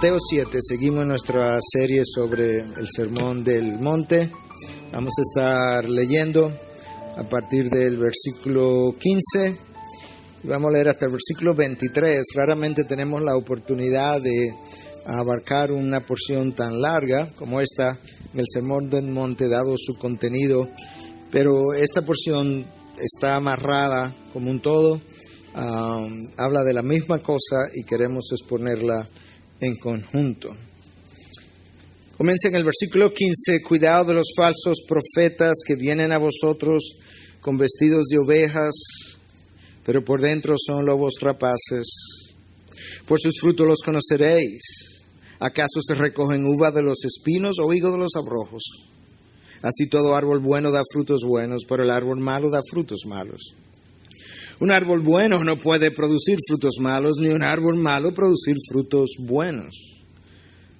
Mateo 7, seguimos nuestra serie sobre el Sermón del Monte. Vamos a estar leyendo a partir del versículo 15 y vamos a leer hasta el versículo 23. Raramente tenemos la oportunidad de abarcar una porción tan larga como esta en el Sermón del Monte, dado su contenido, pero esta porción está amarrada como un todo. Habla de la misma cosa y queremos exponerla en conjunto. Comienza en el versículo 15: cuidado de los falsos profetas que vienen a vosotros con vestidos de ovejas, pero por dentro son lobos rapaces. Por sus frutos los conoceréis. ¿Acaso se recogen uva de los espinos o higo de los abrojos? Así todo árbol bueno da frutos buenos, pero el árbol malo da frutos malos. Un árbol bueno no puede producir frutos malos, ni un árbol malo producir frutos buenos.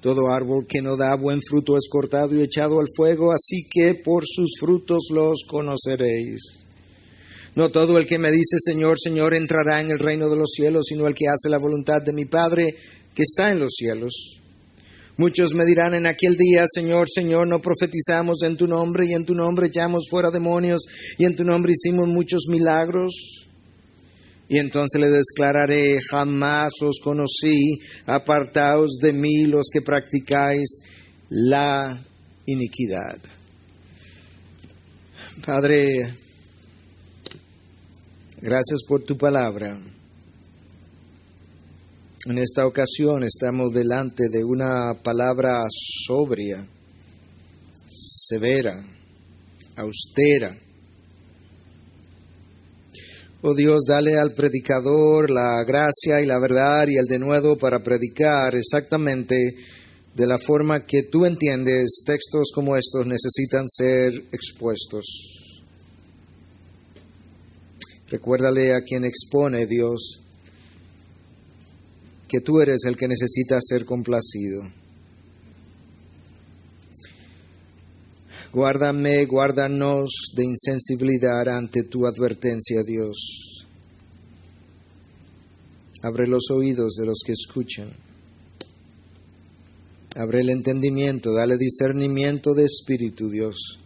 Todo árbol que no da buen fruto es cortado y echado al fuego, así que por sus frutos los conoceréis. No todo el que me dice Señor, Señor entrará en el reino de los cielos, sino el que hace la voluntad de mi Padre que está en los cielos. Muchos me dirán en aquel día, Señor, Señor, no profetizamos en tu nombre, y en tu nombre echamos fuera demonios, y en tu nombre hicimos muchos milagros. Y entonces le declararé: jamás os conocí, apartaos de mí los que practicáis la iniquidad. Padre, gracias por tu palabra. En esta ocasión estamos delante de una palabra sobria, severa, austera. Oh Dios, dale al predicador la gracia y la verdad y el denuedo para predicar exactamente de la forma que tú entiendes. Textos como estos necesitan ser expuestos. Recuérdale a quien expone, Dios, que tú eres el que necesita ser complacido. Guárdame, guárdanos de insensibilidad ante tu advertencia, Dios. Abre los oídos de los que escuchan. Abre el entendimiento, dale discernimiento de espíritu, Dios.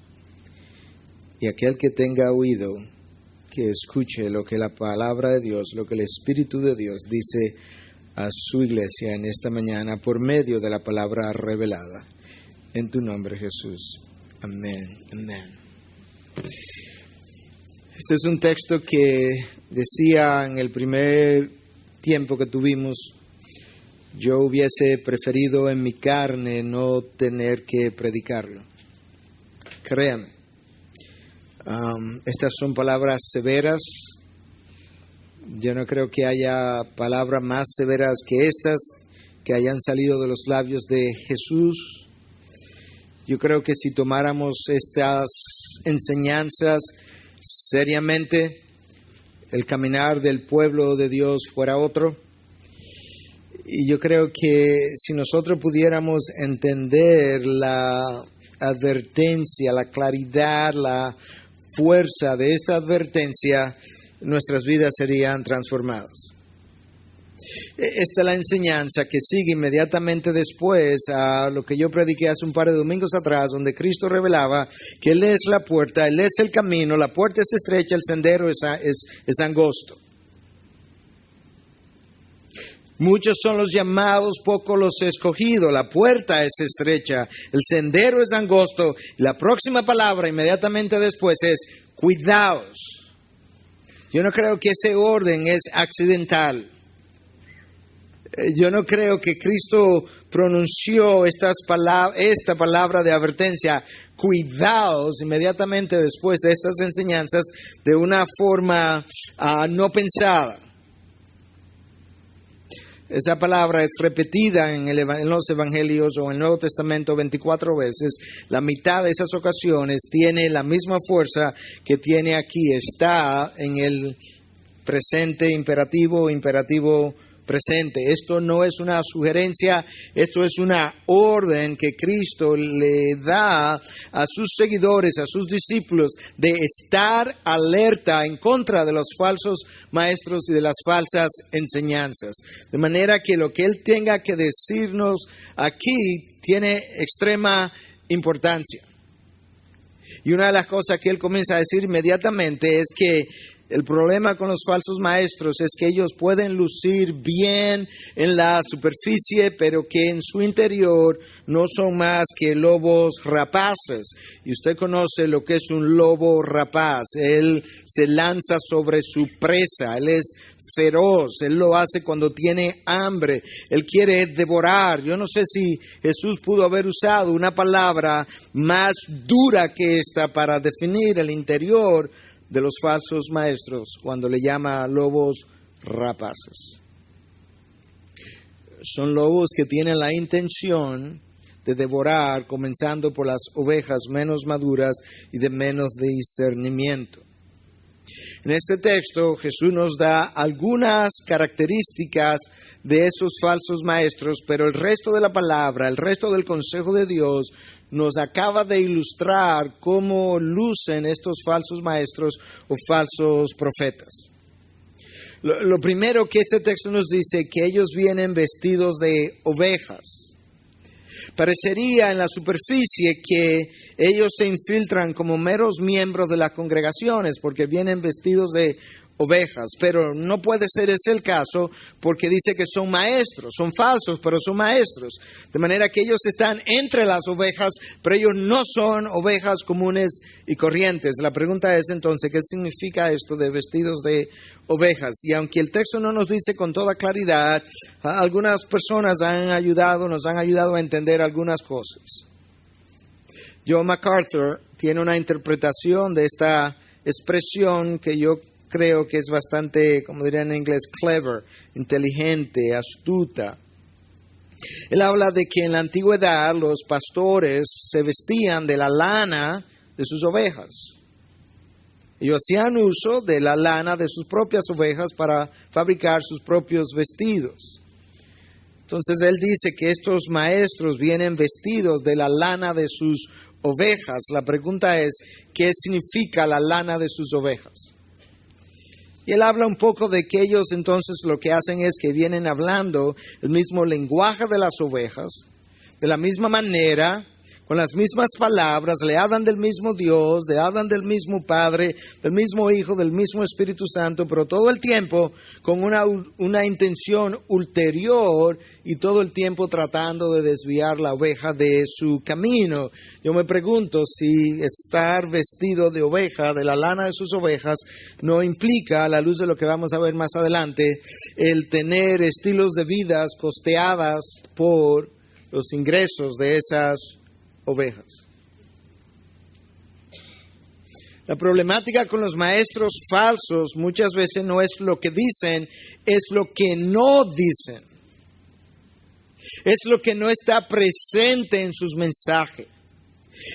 Y aquel que tenga oído, que escuche lo que la palabra de Dios, lo que el Espíritu de Dios dice a su iglesia en esta mañana por medio de la palabra revelada. En tu nombre, Jesús. Amén, amén. Este es un texto que decía en el primer tiempo que tuvimos, yo hubiese preferido en mi carne no tener que predicarlo. Créame, estas son palabras severas. Yo no creo que haya palabras más severas que estas que hayan salido de los labios de Jesús. Yo creo que si tomáramos estas enseñanzas seriamente, el caminar del pueblo de Dios fuera otro. Y yo creo que si nosotros pudiéramos entender la advertencia, la claridad, la fuerza de esta advertencia, nuestras vidas serían transformadas. Esta es la enseñanza que sigue inmediatamente después a lo que yo prediqué hace un par de domingos atrás, donde Cristo revelaba que Él es la puerta, Él es el camino, la puerta es estrecha, el sendero es angosto. Muchos son los llamados, pocos los escogidos. La puerta es estrecha, el sendero es angosto. La próxima palabra inmediatamente después es cuidaos. Yo no creo que ese orden es accidental. Yo no creo que Cristo pronunció esta palabra de advertencia, cuidaos, inmediatamente después de estas enseñanzas, de una forma no pensada. Esa palabra es repetida en los Evangelios o en el Nuevo Testamento 24 veces. La mitad de esas ocasiones tiene la misma fuerza que tiene aquí. Está en el presente imperativo presente. Esto no es una sugerencia, esto es una orden que Cristo le da a sus seguidores, a sus discípulos, de estar alerta en contra de los falsos maestros y de las falsas enseñanzas. De manera que lo que Él tenga que decirnos aquí tiene extrema importancia. Y una de las cosas que Él comienza a decir inmediatamente es que el problema con los falsos maestros es que ellos pueden lucir bien en la superficie, pero que en su interior no son más que lobos rapaces. Y usted conoce lo que es un lobo rapaz. Él se lanza sobre su presa, él es feroz, él lo hace cuando tiene hambre, él quiere devorar. Yo no sé si Jesús pudo haber usado una palabra más dura que esta para definir el interior de los falsos maestros cuando le llama lobos rapaces. Son lobos que tienen la intención de devorar, comenzando por las ovejas menos maduras y de menos discernimiento. En este texto Jesús nos da algunas características de esos falsos maestros, pero el resto de la palabra, el resto del consejo de Dios nos acaba de ilustrar cómo lucen estos falsos maestros o falsos profetas. Lo primero que este texto nos dice, que ellos vienen vestidos de ovejas. Parecería en la superficie que ellos se infiltran como meros miembros de las congregaciones porque vienen vestidos de ovejas, pero no puede ser ese el caso porque dice que son maestros, son falsos, pero son maestros. De manera que ellos están entre las ovejas, pero ellos no son ovejas comunes y corrientes. La pregunta es entonces, ¿qué significa esto de vestidos de ovejas? Y aunque el texto no nos dice con toda claridad, algunas personas nos han ayudado a entender algunas cosas. John MacArthur tiene una interpretación de esta expresión que yo creo que es bastante, como dirían en inglés, clever, inteligente, astuta. Él habla de que en la antigüedad los pastores se vestían de la lana de sus ovejas. Ellos hacían uso de la lana de sus propias ovejas para fabricar sus propios vestidos. Entonces él dice que estos maestros vienen vestidos de la lana de sus ovejas. La pregunta es, ¿qué significa la lana de sus ovejas? Y él habla un poco de que ellos entonces lo que hacen es que vienen hablando el mismo lenguaje de las ovejas, de la misma manera, con las mismas palabras, le hablan del mismo Dios, le hablan del mismo Padre, del mismo Hijo, del mismo Espíritu Santo, pero todo el tiempo con una intención ulterior y todo el tiempo tratando de desviar la oveja de su camino. Yo me pregunto si estar vestido de oveja, de la lana de sus ovejas, no implica, a la luz de lo que vamos a ver más adelante, el tener estilos de vidas costeadas por los ingresos de esas ovejas. La problemática con los maestros falsos muchas veces no es lo que dicen, es lo que no dicen. Es lo que no está presente en sus mensajes.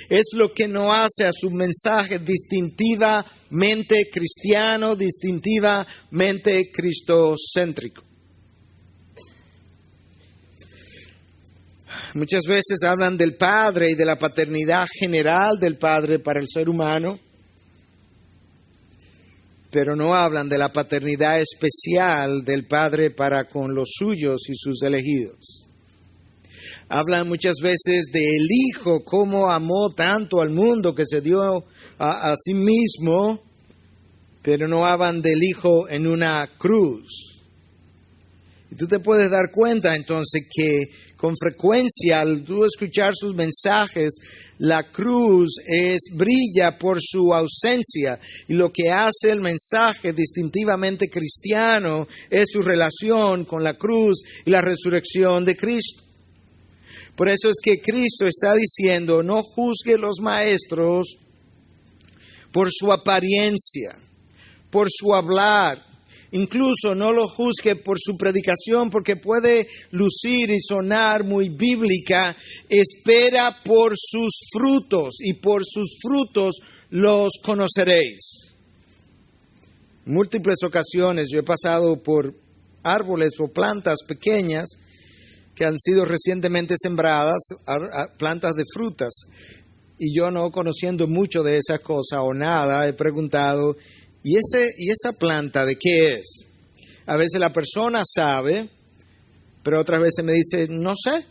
Es lo que no hace a su mensaje distintivamente cristiano, distintivamente cristocéntrico. Muchas veces hablan del Padre y de la paternidad general del Padre para el ser humano, pero no hablan de la paternidad especial del Padre para con los suyos y sus elegidos. Hablan muchas veces del Hijo, cómo amó tanto al mundo que se dio a sí mismo, pero no hablan del Hijo en una cruz. Y tú te puedes dar cuenta entonces que con frecuencia, al tú escuchar sus mensajes, la cruz brilla por su ausencia. Y lo que hace el mensaje distintivamente cristiano es su relación con la cruz y la resurrección de Cristo. Por eso es que Cristo está diciendo, no juzgue los maestros por su apariencia, por su hablar. Incluso no lo juzgue por su predicación porque puede lucir y sonar muy bíblica. Espera por sus frutos y por sus frutos los conoceréis. En múltiples ocasiones yo he pasado por árboles o plantas pequeñas que han sido recientemente sembradas, plantas de frutas. Y yo, no conociendo mucho de esa cosa o nada, he preguntado, ¿y esa planta de qué es? A veces la persona sabe, pero otras veces me dice, no sé.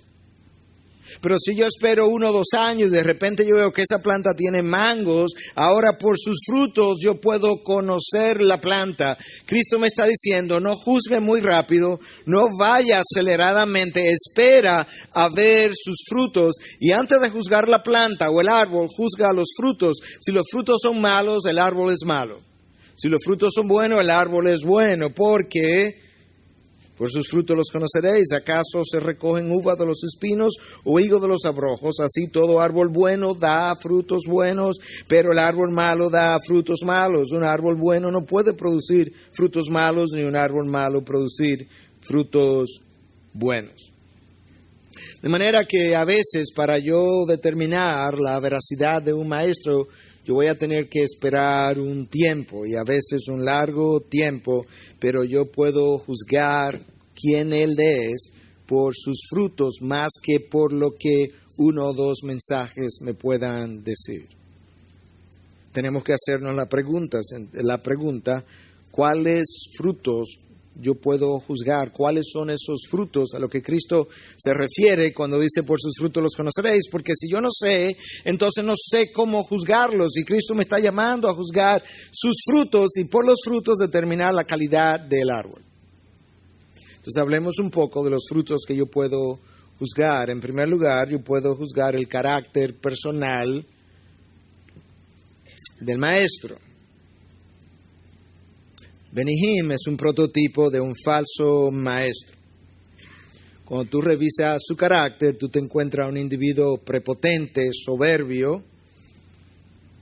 Pero si yo espero 1 o 2 años y de repente yo veo que esa planta tiene mangos, ahora por sus frutos yo puedo conocer la planta. Cristo me está diciendo, no juzgue muy rápido, no vaya aceleradamente, espera a ver sus frutos y antes de juzgar la planta o el árbol, juzga los frutos. Si los frutos son malos, el árbol es malo. Si los frutos son buenos, el árbol es bueno, porque por sus frutos los conoceréis. ¿Acaso se recogen uvas de los espinos o higos de los abrojos? Así todo árbol bueno da frutos buenos, pero el árbol malo da frutos malos. Un árbol bueno no puede producir frutos malos, ni un árbol malo producir frutos buenos. De manera que a veces, para yo determinar la veracidad de un maestro, yo voy a tener que esperar un tiempo, y a veces un largo tiempo, pero yo puedo juzgar quién él es por sus frutos más que por lo que 1 o 2 mensajes me puedan decir. Tenemos que hacernos la pregunta, ¿cuáles frutos yo puedo juzgar? ¿Cuáles son esos frutos a lo que Cristo se refiere cuando dice por sus frutos los conoceréis? Porque si yo no sé, entonces no sé cómo juzgarlos. Y Cristo me está llamando a juzgar sus frutos y por los frutos determinar la calidad del árbol. Entonces hablemos un poco de los frutos que yo puedo juzgar. En primer lugar, yo puedo juzgar el carácter personal del maestro. Benny Hinn es un prototipo de un falso maestro. Cuando tú revisas su carácter, tú te encuentras un individuo prepotente, soberbio,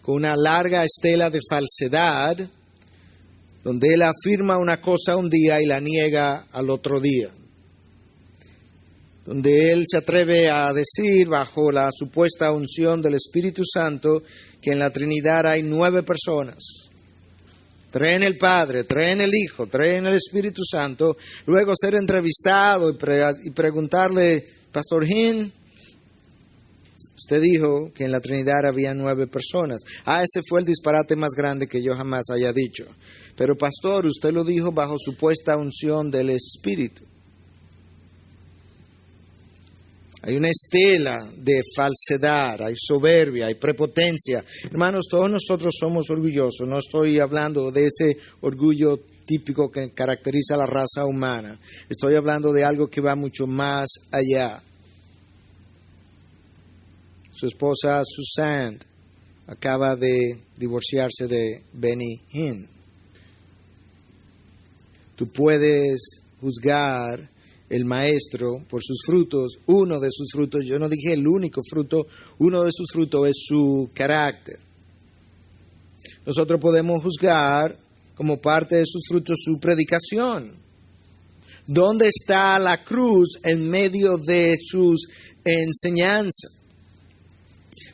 con una larga estela de falsedad, donde él afirma una cosa un día y la niega al otro día. Donde él se atreve a decir, bajo la supuesta unción del Espíritu Santo, que en la Trinidad hay 9 personas. 3 en el Padre, 3 en el Hijo, 3 en el Espíritu Santo. Luego ser entrevistado y preguntarle, Pastor Hinn, usted dijo que en la Trinidad había 9 personas. Ese fue el disparate más grande que yo jamás haya dicho. Pero pastor, usted lo dijo bajo supuesta unción del Espíritu. Hay una estela de falsedad, hay soberbia, hay prepotencia. Hermanos, todos nosotros somos orgullosos. No estoy hablando de ese orgullo típico que caracteriza a la raza humana. Estoy hablando de algo que va mucho más allá. Su esposa Susan acaba de divorciarse de Benny Hinn. Tú puedes juzgar el maestro por sus frutos, uno de sus frutos, yo no dije el único fruto, uno de sus frutos es su carácter. Nosotros podemos juzgar como parte de sus frutos su predicación. ¿Dónde está la cruz en medio de sus enseñanzas?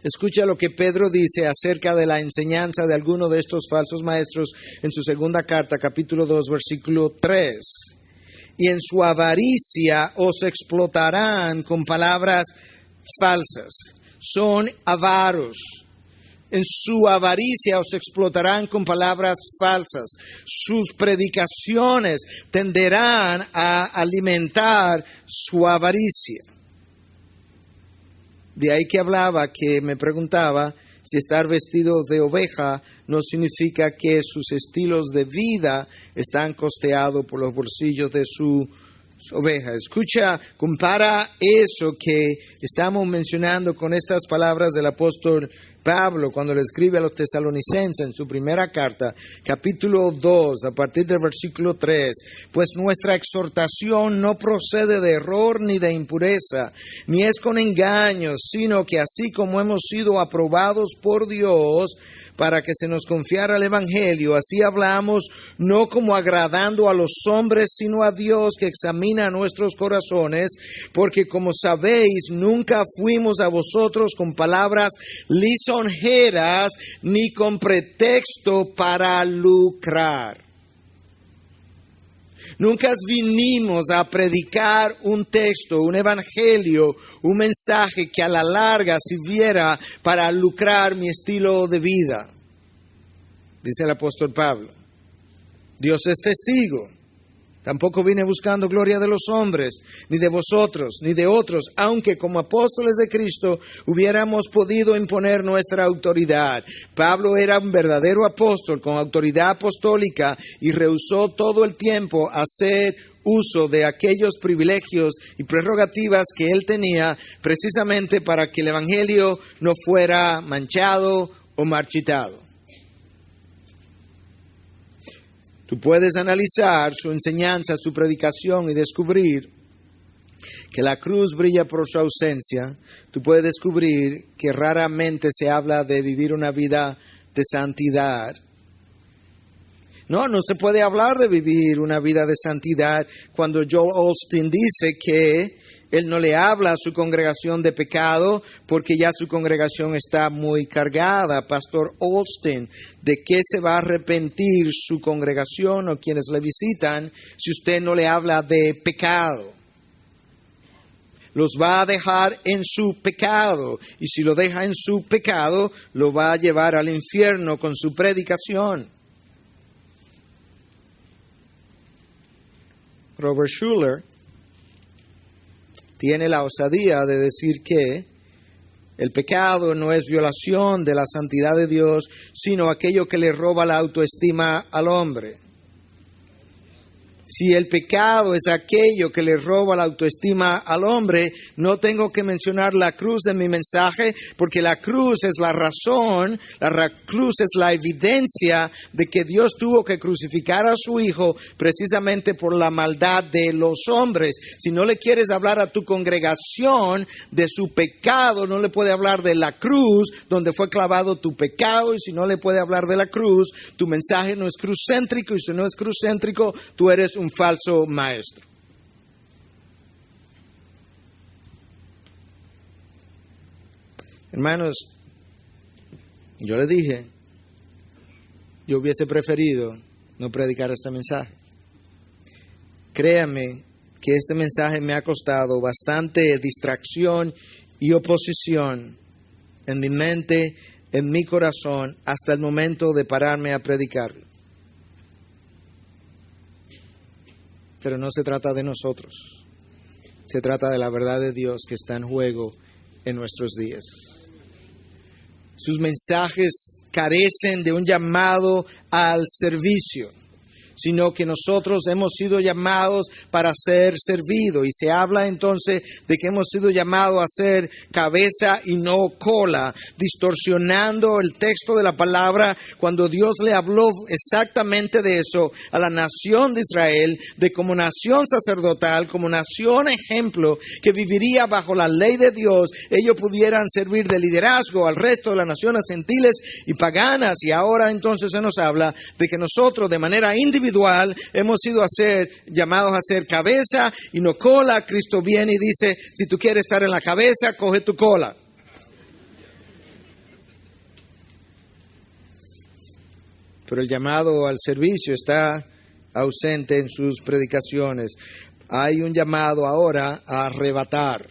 Escucha lo que Pedro dice acerca de la enseñanza de alguno de estos falsos maestros en su segunda carta, capítulo 2, versículo 3. Y en su avaricia os explotarán con palabras falsas. Son avaros. En su avaricia os explotarán con palabras falsas. Sus predicaciones tenderán a alimentar su avaricia. De ahí que hablaba, que me preguntaba si estar vestido de oveja no significa que sus estilos de vida están costeados por los bolsillos de su oveja. Escucha, compara eso que estamos mencionando con estas palabras del apóstol Pablo cuando le escribe a los tesalonicenses en su primera carta, capítulo 2, a partir del versículo 3. Pues nuestra exhortación no procede de error ni de impureza, ni es con engaños, sino que así como hemos sido aprobados por Dios para que se nos confiara el Evangelio, así hablamos, no como agradando a los hombres, sino a Dios que examina nuestros corazones, porque como sabéis, nunca fuimos a vosotros con palabras lisonjeras, ni con pretexto para lucrar. Nunca vinimos a predicar un texto, un evangelio, un mensaje que a la larga sirviera para lucrar mi estilo de vida. Dice el apóstol Pablo. Dios es testigo. Tampoco vine buscando gloria de los hombres, ni de vosotros, ni de otros, aunque como apóstoles de Cristo hubiéramos podido imponer nuestra autoridad. Pablo era un verdadero apóstol con autoridad apostólica y rehusó todo el tiempo hacer uso de aquellos privilegios y prerrogativas que él tenía precisamente para que el evangelio no fuera manchado o marchitado. Tú puedes analizar su enseñanza, su predicación y descubrir que la cruz brilla por su ausencia. Tú puedes descubrir que raramente se habla de vivir una vida de santidad. No se puede hablar de vivir una vida de santidad cuando Joel Osteen dice que él no le habla a su congregación de pecado porque ya su congregación está muy cargada. Pastor Osteen, ¿de qué se va a arrepentir su congregación o quienes le visitan si usted no le habla de pecado? Los va a dejar en su pecado, y si lo deja en su pecado, lo va a llevar al infierno con su predicación. Robert Schuller tiene la osadía de decir que el pecado no es violación de la santidad de Dios, sino aquello que le roba la autoestima al hombre. Si el pecado es aquello que le roba la autoestima al hombre, no tengo que mencionar la cruz en mi mensaje, porque la cruz es la razón, la cruz es la evidencia de que Dios tuvo que crucificar a su Hijo precisamente por la maldad de los hombres. Si no le quieres hablar a tu congregación de su pecado, no le puede hablar de la cruz donde fue clavado tu pecado, y si no le puede hablar de la cruz, tu mensaje no es cruzcéntrico, y si no es cruzcéntrico, tú eres un falso maestro. Hermanos, yo le dije, yo hubiese preferido no predicar este mensaje. Créame que este mensaje me ha costado bastante distracción y oposición en mi mente, en mi corazón, hasta el momento de pararme a predicarlo. Pero no se trata de nosotros, se trata de la verdad de Dios que está en juego en nuestros días. Sus mensajes carecen de un llamado al servicio, sino que nosotros hemos sido llamados para ser servidos. Y se habla entonces de que hemos sido llamados a ser cabeza y no cola, distorsionando el texto de la palabra cuando Dios le habló exactamente de eso a la nación de Israel, de como nación sacerdotal, como nación ejemplo, que viviría bajo la ley de Dios, ellos pudieran servir de liderazgo al resto de las naciones gentiles y paganas. Y ahora entonces se nos habla de que nosotros de manera individual hemos sido llamados a ser cabeza y no cola. Cristo viene y dice, si tú quieres estar en la cabeza, coge tu cola. Pero el llamado al servicio está ausente en sus predicaciones. Hay un llamado ahora a arrebatar.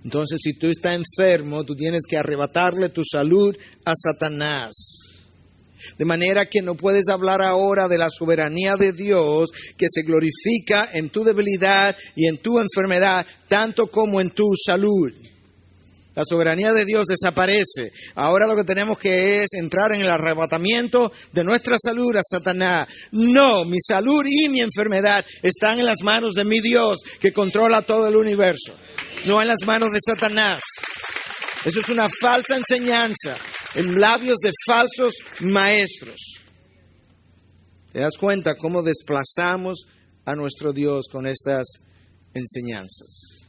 Entonces, si tú estás enfermo, tú tienes que arrebatarle tu salud a Satanás. De manera que no puedes hablar ahora de la soberanía de Dios que se glorifica en tu debilidad y en tu enfermedad, tanto como en tu salud. La soberanía de Dios desaparece. Ahora lo que tenemos que es entrar en el arrebatamiento de nuestra salud a Satanás. No, mi salud y mi enfermedad están en las manos de mi Dios que controla todo el universo, no en las manos de Satanás. Eso es una falsa enseñanza en labios de falsos maestros. ¿Te das cuenta cómo desplazamos a nuestro Dios con estas enseñanzas?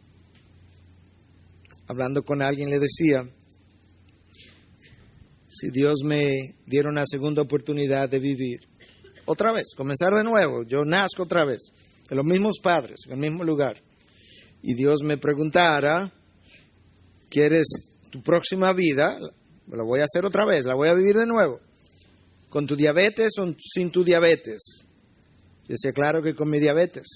Hablando con alguien le decía, si Dios me diera una segunda oportunidad de vivir, otra vez, comenzar de nuevo, yo nazco otra vez, de los mismos padres, en el mismo lugar, y Dios me preguntara, ¿quieres tu próxima vida? La voy a hacer otra vez, la voy a vivir de nuevo, con tu diabetes o sin tu diabetes. Yo decía, claro que con mi diabetes.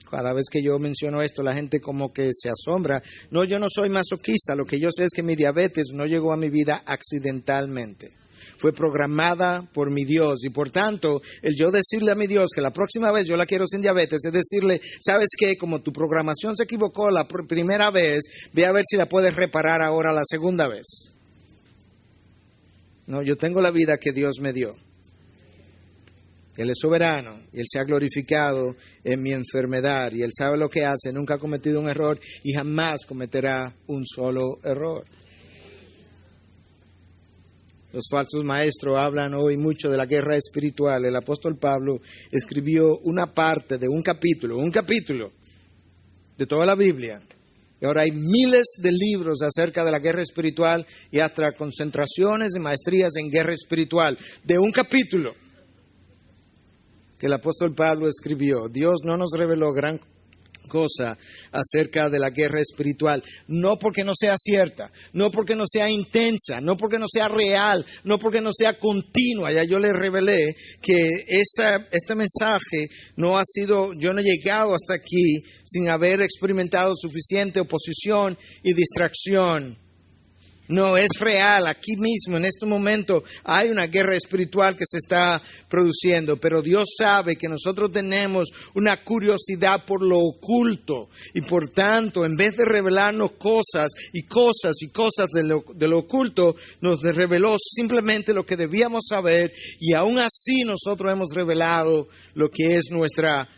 Cada vez que yo menciono esto, la gente como que se asombra. No, yo no soy masoquista. Lo que yo sé es que mi diabetes no llegó a mi vida accidentalmente. Fue programada por mi Dios. Y por tanto, el yo decirle a mi Dios que la próxima vez yo la quiero sin diabetes, es decirle, ¿sabes qué? Como tu programación se equivocó la primera vez, ve a ver si la puedes reparar ahora la segunda vez. No, yo tengo la vida que Dios me dio. Él es soberano y Él se ha glorificado en mi enfermedad y Él sabe lo que hace, nunca ha cometido un error y jamás cometerá un solo error. Los falsos maestros hablan hoy mucho de la guerra espiritual. El apóstol Pablo escribió una parte de un capítulo de toda la Biblia. Y ahora hay miles de libros acerca de la guerra espiritual y hasta concentraciones de maestrías en guerra espiritual de un capítulo que el apóstol Pablo escribió. Dios no nos reveló gran cosa acerca de la guerra espiritual, no porque no sea cierta, no porque no sea intensa, no porque no sea real, no porque no sea continua. Ya yo le revelé que este mensaje no ha sido, yo no he llegado hasta aquí sin haber experimentado suficiente oposición y distracción. No, es real. Aquí mismo, en este momento, hay una guerra espiritual que se está produciendo, pero Dios sabe que nosotros tenemos una curiosidad por lo oculto y por tanto, en vez de revelarnos cosas de lo oculto, nos reveló simplemente lo que debíamos saber y aún así nosotros hemos revelado lo que es nuestra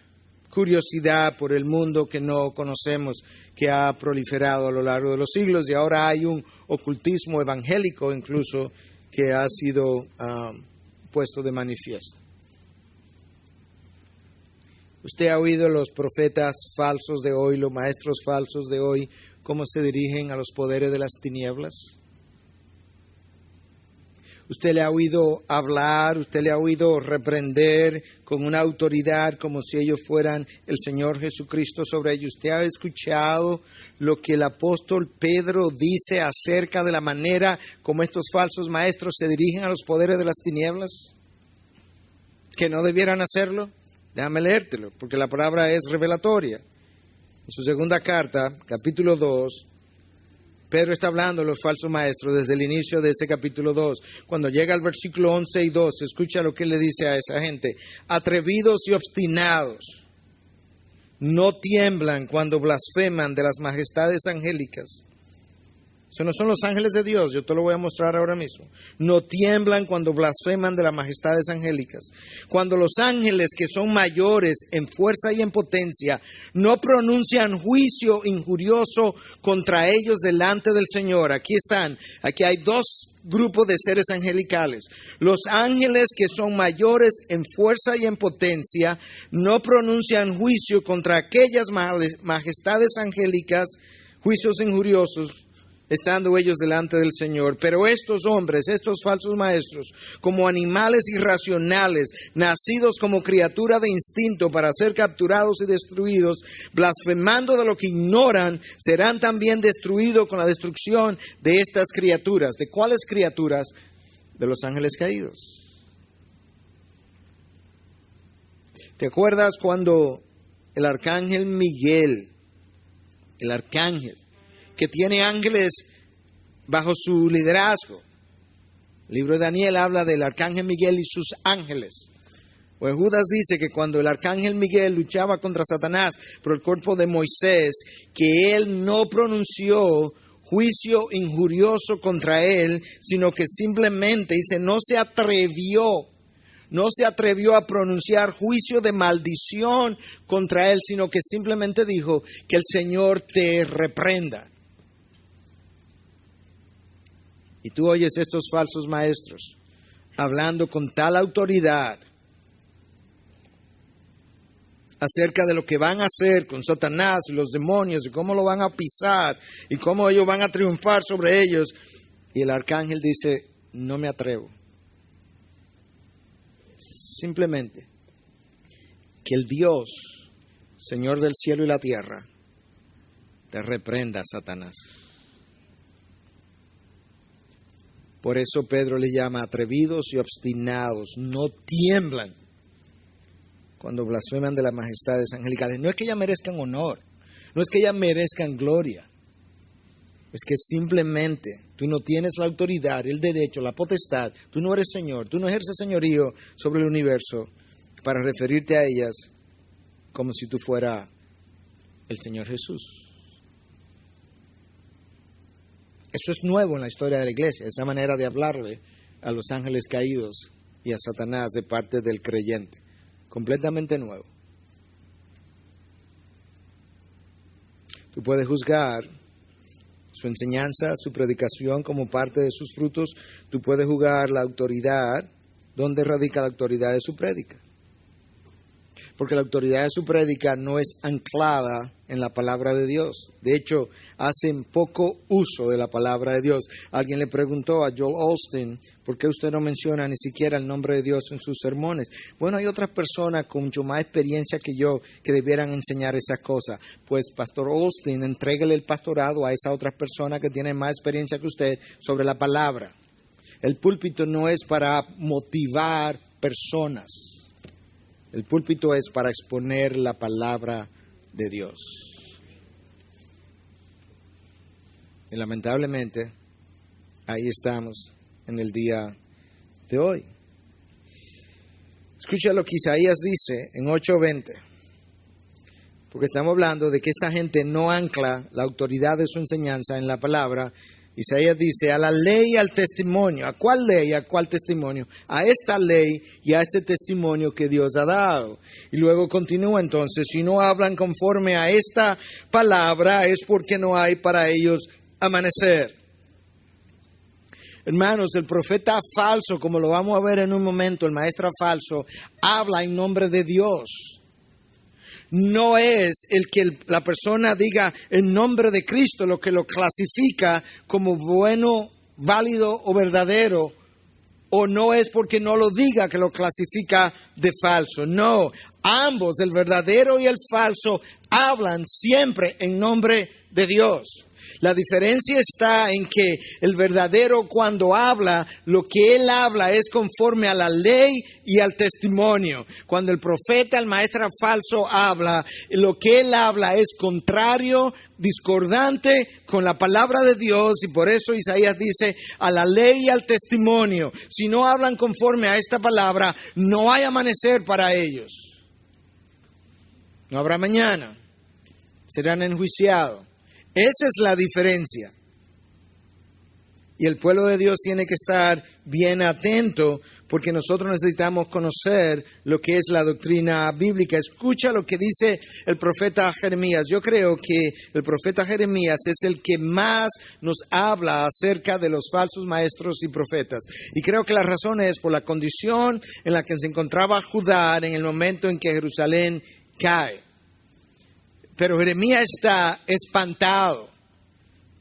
curiosidad por el mundo que no conocemos, que ha proliferado a lo largo de los siglos, y ahora hay un ocultismo evangélico incluso que ha sido puesto de manifiesto. Usted ha oído los profetas falsos de hoy, los maestros falsos de hoy, cómo se dirigen a los poderes de las tinieblas. Usted le ha oído hablar, usted le ha oído reprender con una autoridad como si ellos fueran el Señor Jesucristo sobre ellos. Usted ha escuchado lo que el apóstol Pedro dice acerca de la manera como estos falsos maestros se dirigen a los poderes de las tinieblas, que no debieran hacerlo. Déjame leértelo, porque la palabra es revelatoria. En su segunda carta, capítulo 2, Pedro está hablando de los falsos maestros desde el inicio de ese capítulo 2. Cuando llega al versículo 11 y 12, escucha lo que le dice a esa gente. Atrevidos y obstinados, no tiemblan cuando blasfeman de las majestades angélicas. Eso no son los ángeles de Dios, yo te lo voy a mostrar ahora mismo. No tiemblan cuando blasfeman de las majestades angélicas. Cuando los ángeles que son mayores en fuerza y en potencia no pronuncian juicio injurioso contra ellos delante del Señor. Aquí hay dos grupos de seres angelicales. Los ángeles que son mayores en fuerza y en potencia no pronuncian juicio contra aquellas majestades angélicas, juicios injuriosos, estando ellos delante del Señor. Pero estos hombres, estos falsos maestros, como animales irracionales, nacidos como criatura de instinto para ser capturados y destruidos, blasfemando de lo que ignoran, serán también destruidos con la destrucción de estas criaturas. ¿De cuáles criaturas? De los ángeles caídos. ¿Te acuerdas cuando el arcángel Miguel, que tiene ángeles bajo su liderazgo? El libro de Daniel habla del arcángel Miguel y sus ángeles. Pues Judas dice que cuando el arcángel Miguel luchaba contra Satanás por el cuerpo de Moisés, que él no pronunció juicio injurioso contra él, sino que simplemente dice, no se atrevió a pronunciar juicio de maldición contra él, sino que simplemente dijo que el Señor te reprenda. Y tú oyes estos falsos maestros hablando con tal autoridad acerca de lo que van a hacer con Satanás y los demonios y cómo lo van a pisar y cómo ellos van a triunfar sobre ellos. Y el arcángel dice, no me atrevo. Simplemente que el Dios, Señor del cielo y la tierra, te reprenda, Satanás. Por eso Pedro le llama atrevidos y obstinados. No tiemblan cuando blasfeman de las majestades angelicales. No es que ellas merezcan honor, no es que ellas merezcan gloria. Es que simplemente tú no tienes la autoridad, el derecho, la potestad. Tú no eres Señor, tú no ejerces señorío sobre el universo para referirte a ellas como si tú fueras el Señor Jesús. Eso es nuevo en la historia de la iglesia, esa manera de hablarle a los ángeles caídos y a Satanás de parte del creyente. Completamente nuevo. Tú puedes juzgar su enseñanza, su predicación como parte de sus frutos. Tú puedes juzgar la autoridad. ¿Dónde radica la autoridad de su prédica? Porque la autoridad de su prédica no es anclada en la palabra de Dios. De hecho, hacen poco uso de la palabra de Dios. Alguien le preguntó a Joel Osteen, ¿por qué usted no menciona ni siquiera el nombre de Dios en sus sermones? Bueno, hay otras personas con mucho más experiencia que yo que debieran enseñar esas cosas. Pues, Pastor Osteen, entréguele el pastorado a esas otras personas que tienen más experiencia que usted sobre la palabra. El púlpito no es para motivar personas. El púlpito es para exponer la palabra de Dios. Y lamentablemente, ahí estamos en el día de hoy. Escucha lo que Isaías dice en 8:20. Porque estamos hablando de que esta gente no ancla la autoridad de su enseñanza en la palabra. Isaías dice, a la ley y al testimonio. ¿A cuál ley y a cuál testimonio? A esta ley y a este testimonio que Dios ha dado. Y luego continúa entonces, si no hablan conforme a esta palabra es porque no hay para ellos amanecer. Hermanos, el profeta falso, como lo vamos a ver en un momento, el maestro falso, habla en nombre de Dios. No es el que la persona diga en nombre de Cristo lo que lo clasifica como bueno, válido o verdadero, o no es porque no lo diga que lo clasifica de falso. No, ambos, el verdadero y el falso, hablan siempre en nombre de Dios. La diferencia está en que el verdadero cuando habla, lo que él habla es conforme a la ley y al testimonio. Cuando el profeta, el maestro falso habla, lo que él habla es contrario, discordante con la palabra de Dios, y por eso Isaías dice a la ley y al testimonio. Si no hablan conforme a esta palabra, no hay amanecer para ellos. No habrá mañana. Serán enjuiciados. Esa es la diferencia. Y el pueblo de Dios tiene que estar bien atento porque nosotros necesitamos conocer lo que es la doctrina bíblica. Escucha lo que dice el profeta Jeremías. Yo creo que el profeta Jeremías es el que más nos habla acerca de los falsos maestros y profetas. Y creo que la razón es por la condición en la que se encontraba Judá en el momento en que Jerusalén cae. Pero Jeremías está espantado.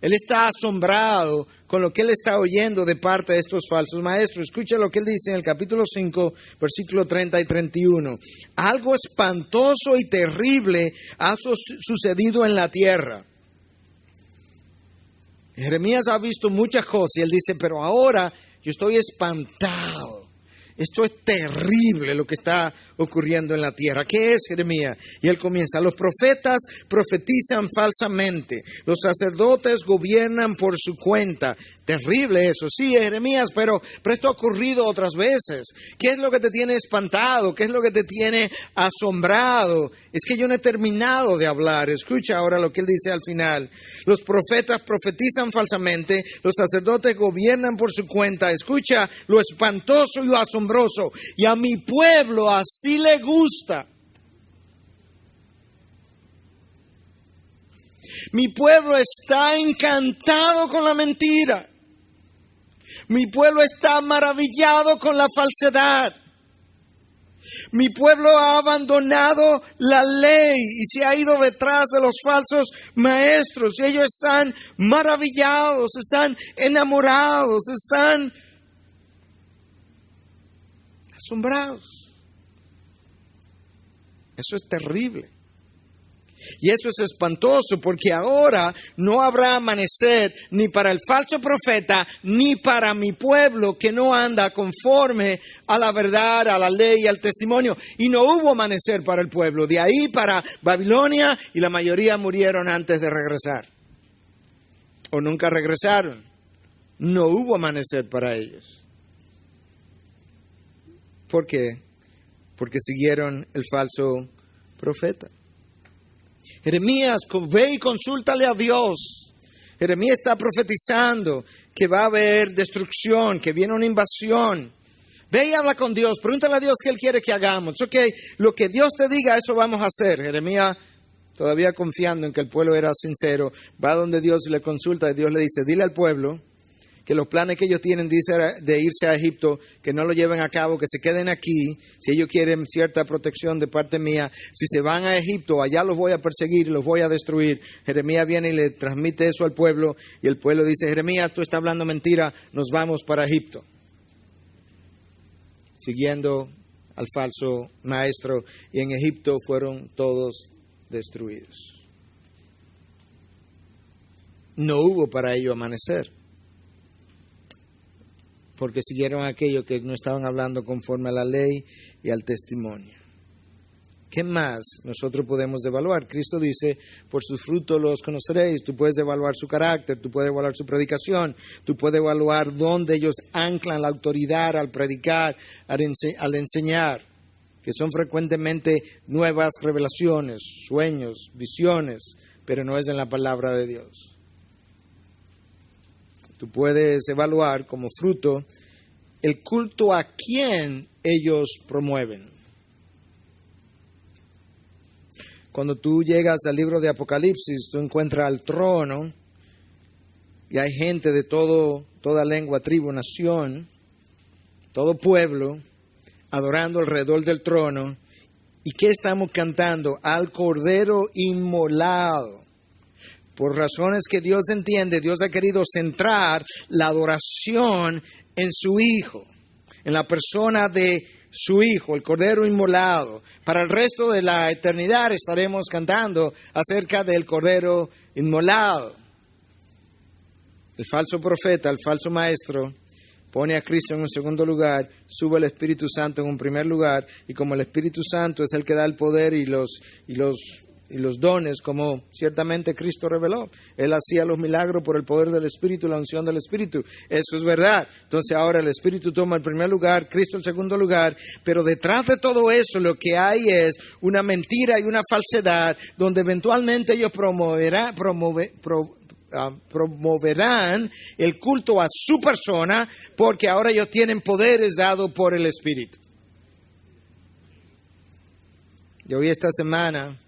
Él está asombrado con lo que él está oyendo de parte de estos falsos maestros. Escucha lo que él dice en el capítulo 5, versículo 30 y 31. Algo espantoso y terrible ha sucedido en la tierra. Jeremías ha visto muchas cosas y él dice, pero ahora yo estoy espantado. Esto es terrible lo que está ocurriendo en la tierra. ¿Qué es, Jeremías? Y él comienza, los profetas profetizan falsamente, los sacerdotes gobiernan por su cuenta. Terrible eso, sí, Jeremías, pero esto ha ocurrido otras veces. ¿Qué es lo que te tiene espantado? ¿Qué es lo que te tiene asombrado? Es que yo no he terminado de hablar. Escucha ahora lo que él dice al final. Los profetas profetizan falsamente, los sacerdotes gobiernan por su cuenta. Escucha lo espantoso y lo asombroso. Y a mi pueblo así le gusta. Mi pueblo está encantado con la mentira. Mi pueblo está maravillado con la falsedad. Mi pueblo ha abandonado la ley y se ha ido detrás de los falsos maestros. Y ellos están maravillados, están enamorados, están asombrados. Eso es terrible. Y eso es espantoso porque ahora no habrá amanecer ni para el falso profeta ni para mi pueblo que no anda conforme a la verdad, a la ley y al testimonio. Y no hubo amanecer para el pueblo. De ahí para Babilonia y la mayoría murieron antes de regresar. O nunca regresaron. No hubo amanecer para ellos. ¿Por qué? Porque siguieron el falso profeta. Jeremías, ve y consúltale a Dios. Jeremías está profetizando que va a haber destrucción, que viene una invasión. Ve y habla con Dios, pregúntale a Dios qué Él quiere que hagamos. Ok, lo que Dios te diga, eso vamos a hacer. Jeremías, todavía confiando en que el pueblo era sincero, va donde Dios le consulta y Dios le dice, dile al pueblo que los planes que ellos tienen de irse a Egipto, que no lo lleven a cabo, que se queden aquí, si ellos quieren cierta protección de parte mía. Si se van a Egipto, allá los voy a perseguir, los voy a destruir. Jeremías viene y le transmite eso al pueblo, y el pueblo dice, Jeremías, tú estás hablando mentira, nos vamos para Egipto. Siguiendo al falso maestro, y en Egipto fueron todos destruidos. No hubo para ello amanecer, porque siguieron aquello que no estaban hablando conforme a la ley y al testimonio. ¿Qué más nosotros podemos evaluar? Cristo dice, por sus frutos los conoceréis. Tú puedes evaluar su carácter, tú puedes evaluar su predicación, tú puedes evaluar dónde ellos anclan la autoridad al predicar, al enseñar, que son frecuentemente nuevas revelaciones, sueños, visiones, pero no es en la palabra de Dios. Tú puedes evaluar como fruto el culto a quien ellos promueven. Cuando tú llegas al libro de Apocalipsis, tú encuentras al trono y hay gente de toda lengua, tribu, nación, todo pueblo, adorando alrededor del trono. ¿Y qué estamos cantando? Al Cordero inmolado. Por razones que Dios entiende, Dios ha querido centrar la adoración en su Hijo, en la persona de su Hijo, el Cordero inmolado. Para el resto de la eternidad estaremos cantando acerca del Cordero inmolado. El falso profeta, el falso maestro, pone a Cristo en un segundo lugar, sube el Espíritu Santo en un primer lugar, y como el Espíritu Santo es el que da el poder y los dones, como ciertamente Cristo reveló. Él hacía los milagros por el poder del Espíritu, la unción del Espíritu. Eso es verdad. Entonces ahora el Espíritu toma el primer lugar, Cristo el segundo lugar, pero detrás de todo eso lo que hay es una mentira y una falsedad, donde eventualmente ellos promoverán el culto a su persona, porque ahora ellos tienen poderes dados por el Espíritu. Yo vi esta semana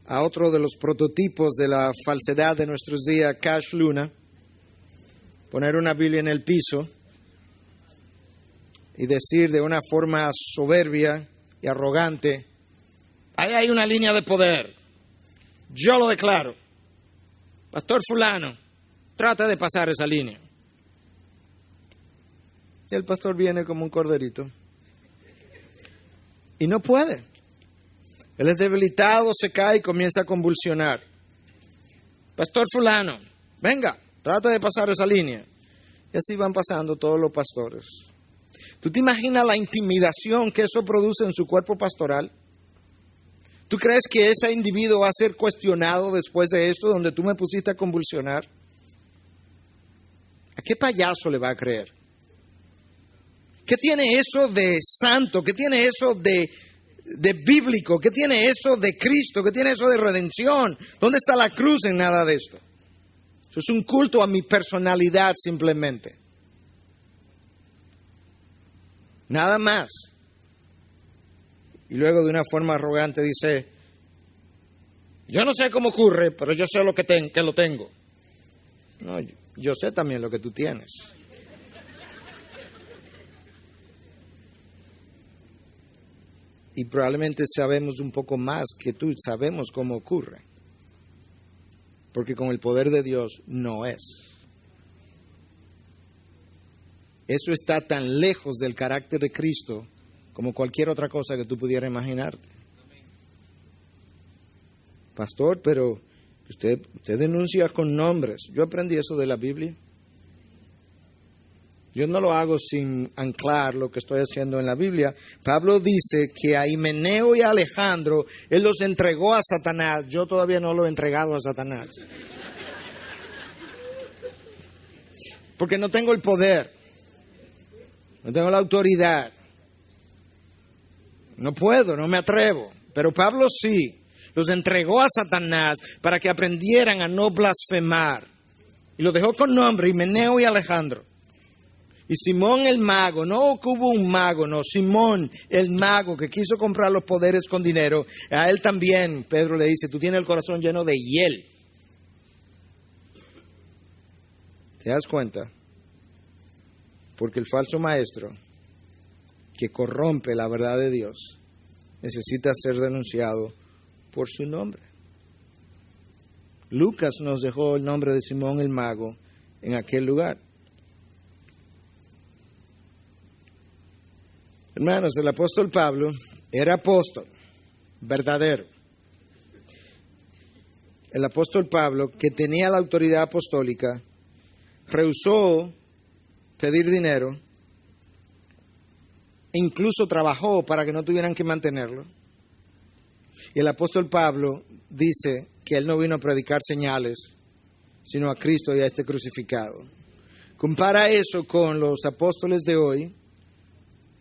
a otro de los prototipos de la falsedad de nuestros días, Cash Luna, poner una Biblia en el piso y decir de una forma soberbia y arrogante, ahí hay una línea de poder, yo lo declaro. Pastor fulano, trata de pasar esa línea. Y el pastor viene como un corderito y no puede. Él es debilitado, se cae y comienza a convulsionar. Pastor fulano, venga, trata de pasar esa línea. Y así van pasando todos los pastores. ¿Tú te imaginas la intimidación que eso produce en su cuerpo pastoral? ¿Tú crees que ese individuo va a ser cuestionado después de esto, donde tú me pusiste a convulsionar? ¿A qué payaso le va a creer? ¿Qué tiene eso de santo? ¿Qué tiene eso de bíblico? ¿Qué tiene eso de Cristo? ¿Qué tiene eso de redención? ¿Dónde está la cruz en nada de esto? Eso es un culto a mi personalidad simplemente. Nada más. Y luego de una forma arrogante dice, yo no sé cómo ocurre, pero yo sé que lo tengo. No, yo sé también lo que tú tienes. Y probablemente sabemos un poco más que tú, sabemos cómo ocurre. Porque con el poder de Dios no es. Eso está tan lejos del carácter de Cristo como cualquier otra cosa que tú pudieras imaginarte. Pastor, pero usted denuncia con nombres. Yo aprendí eso de la Biblia. Yo no lo hago sin anclar lo que estoy haciendo en la Biblia. Pablo dice que a Himeneo y a Alejandro él los entregó a Satanás. Yo todavía no lo he entregado a Satanás. Porque no tengo el poder. No tengo la autoridad. No puedo, no me atrevo. Pero Pablo sí. Los entregó a Satanás para que aprendieran a no blasfemar. Y los dejó con nombre, Himeneo y Alejandro. Y Simón el mago, no hubo un mago, no, Simón el mago que quiso comprar los poderes con dinero, a él también Pedro le dice, tú tienes el corazón lleno de hiel. ¿Te das cuenta? Porque el falso maestro que corrompe la verdad de Dios necesita ser denunciado por su nombre. Lucas nos dejó el nombre de Simón el mago en aquel lugar. Hermanos, el apóstol Pablo era apóstol, verdadero. El apóstol Pablo, que tenía la autoridad apostólica, rehusó pedir dinero, e incluso trabajó para que no tuvieran que mantenerlo. Y el apóstol Pablo dice que él no vino a predicar señales, sino a Cristo y a este crucificado. Compara eso con los apóstoles de hoy,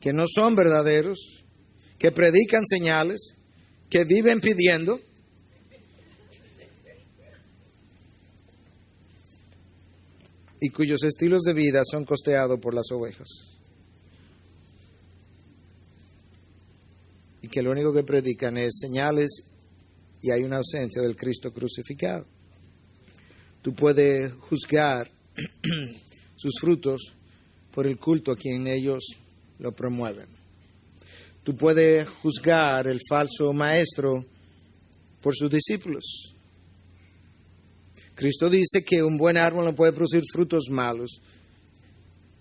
que no son verdaderos, que predican señales, que viven pidiendo. Y cuyos estilos de vida son costeados por las ovejas. Y que lo único que predican es señales y hay una ausencia del Cristo crucificado. Tú puedes juzgar sus frutos por el culto a quien ellos lo promueven. Tú puedes juzgar el falso maestro por sus discípulos. Cristo dice que un buen árbol no puede producir frutos malos.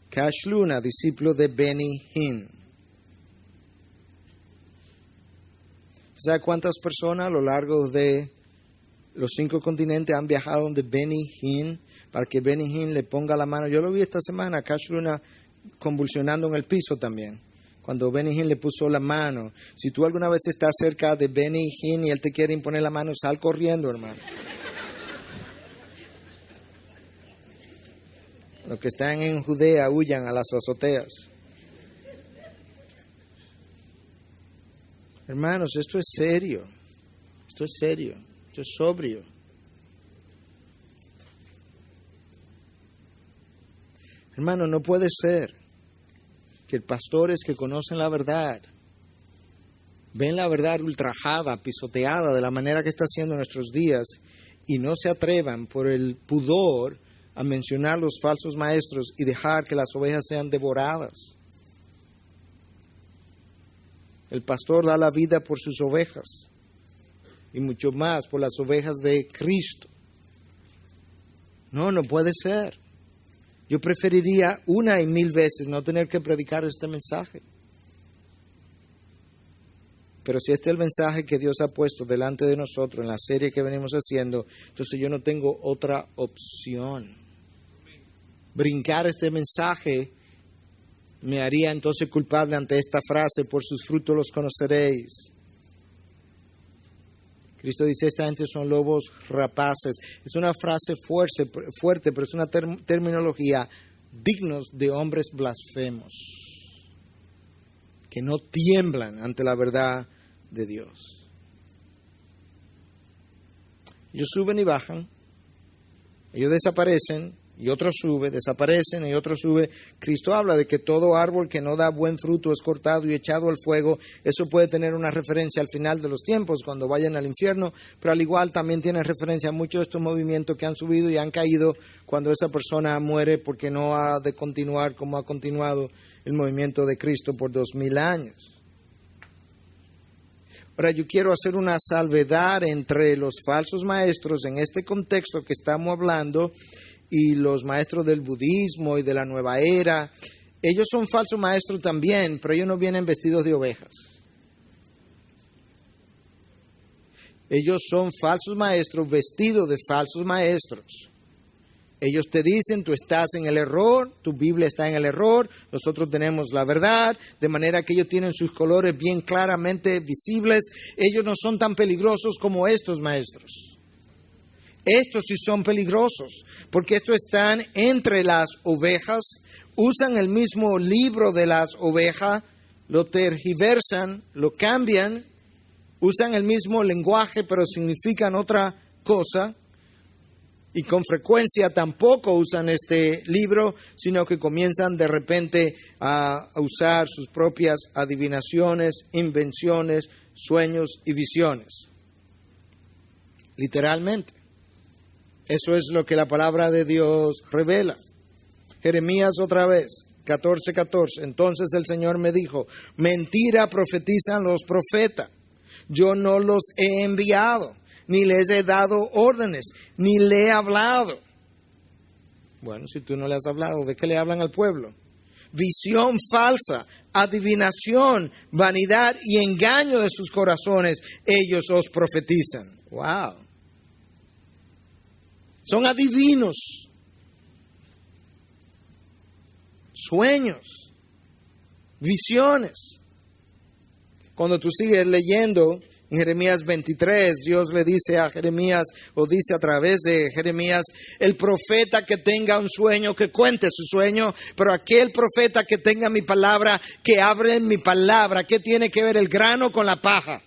Cash Luna, discípulo de Benny Hinn. ¿Sabe cuántas personas a lo largo de los 5 continentes han viajado donde Benny Hinn para que Benny Hinn le ponga la mano? Yo lo vi esta semana, Cash Luna convulsionando en el piso también. Cuando Benny Hinn le puso la mano. Si tú alguna vez estás cerca de Benny Hinn y él te quiere imponer la mano, sal corriendo, hermano. Los que están en Judea huyan a las azoteas. Hermanos, esto es serio. Esto es serio. Esto es sobrio. Hermano, no puede ser que pastores que conocen la verdad, ven la verdad ultrajada, pisoteada de la manera que está haciendo en nuestros días y no se atrevan por el pudor a mencionar los falsos maestros y dejar que las ovejas sean devoradas. El pastor da la vida por sus ovejas y mucho más por las ovejas de Cristo. No puede ser. Yo preferiría 1 y 1000 veces no tener que predicar este mensaje. Pero si este es el mensaje que Dios ha puesto delante de nosotros en la serie que venimos haciendo, entonces yo no tengo otra opción. Brincar este mensaje me haría entonces culpable ante esta frase, por sus frutos los conoceréis. Cristo dice, esta gente son lobos rapaces. Es una frase fuerte, pero es una terminología dignos de hombres blasfemos, que no tiemblan ante la verdad de Dios. Ellos suben y bajan, ellos desaparecen, y otros suben, desaparecen, y otros suben. Cristo habla de que todo árbol que no da buen fruto es cortado y echado al fuego. Eso puede tener una referencia al final de los tiempos, cuando vayan al infierno, pero al igual también tiene referencia a muchos de estos movimientos que han subido y han caído cuando esa persona muere, porque no ha de continuar como ha continuado el movimiento de Cristo por 2000 años. Ahora, yo quiero hacer una salvedad entre los falsos maestros en este contexto que estamos hablando y los maestros del budismo y de la nueva era. Ellos son falsos maestros también, pero ellos no vienen vestidos de ovejas. Ellos son falsos maestros vestidos de falsos maestros. Ellos te dicen, tú estás en el error, tu Biblia está en el error, nosotros tenemos la verdad, de manera que ellos tienen sus colores bien claramente visibles. Ellos no son tan peligrosos como estos maestros. Estos sí son peligrosos, porque estos están entre las ovejas, usan el mismo libro de las ovejas, lo tergiversan, lo cambian, usan el mismo lenguaje, pero significan otra cosa. Y con frecuencia tampoco usan este libro, sino que comienzan de repente a usar sus propias adivinaciones, invenciones, sueños y visiones. Literalmente. Eso es lo que la palabra de Dios revela. Jeremías otra vez, 14:14. Entonces el Señor me dijo, mentira profetizan los profetas. Yo no los he enviado, ni les he dado órdenes, ni le he hablado. Bueno, si tú no le has hablado, ¿de qué le hablan al pueblo? Visión falsa, adivinación, vanidad y engaño de sus corazones, ellos os profetizan. ¡Wow! Son adivinos, sueños, visiones. Cuando tú sigues leyendo en Jeremías 23, Dios le dice a Jeremías, o dice a través de Jeremías, el profeta que tenga un sueño, que cuente su sueño, pero aquel profeta que tenga mi palabra, que hable mi palabra. ¿Qué tiene que ver el grano con la paja?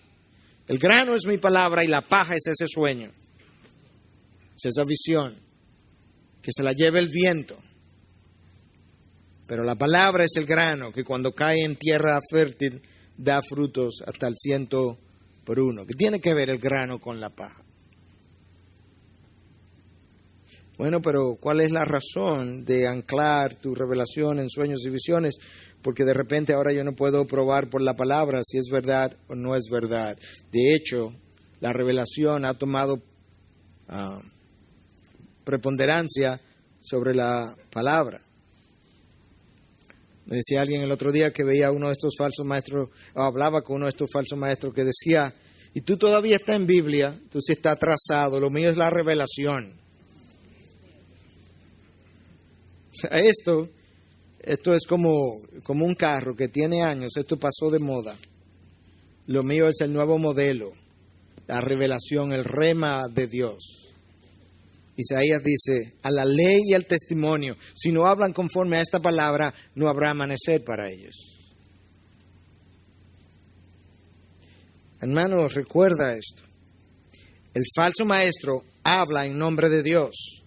El grano es mi palabra y la paja es ese sueño. Es esa visión, que se la lleve el viento. Pero la palabra es el grano, que cuando cae en tierra fértil, da frutos hasta el 100 por 1. ¿Qué tiene que ver el grano con la paja? Bueno, pero ¿cuál es la razón de anclar tu revelación en sueños y visiones? Porque de repente ahora yo no puedo probar por la palabra si es verdad o no es verdad. De hecho, la revelación ha tomado preponderancia sobre la palabra. Me decía alguien el otro día que veía a uno de estos falsos maestros, o hablaba con uno de estos falsos maestros que decía, y tú todavía estás en Biblia, tú sí estás atrasado, lo mío es la revelación. O sea, esto es como un carro que tiene años, esto pasó de moda. Lo mío es el nuevo modelo, la revelación, el rema de Dios. Isaías dice, a la ley y al testimonio, si no hablan conforme a esta palabra, no habrá amanecer para ellos. Hermanos, recuerda esto. El falso maestro habla en nombre de Dios.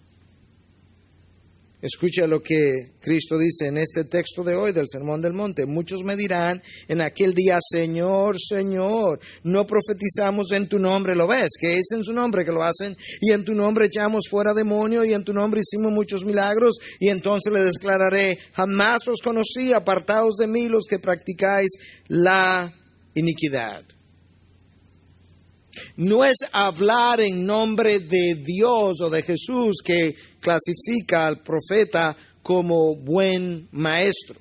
Escucha lo que Cristo dice en este texto de hoy del Sermón del Monte. Muchos me dirán en aquel día, Señor, Señor, no profetizamos en tu nombre. ¿Lo ves? Que es en su nombre que lo hacen. Y en tu nombre echamos fuera demonios y en tu nombre hicimos muchos milagros. Y entonces les declararé, jamás os conocí, apartaos de mí los que practicáis la iniquidad. No es hablar en nombre de Dios o de Jesús que clasifica al profeta como buen maestro.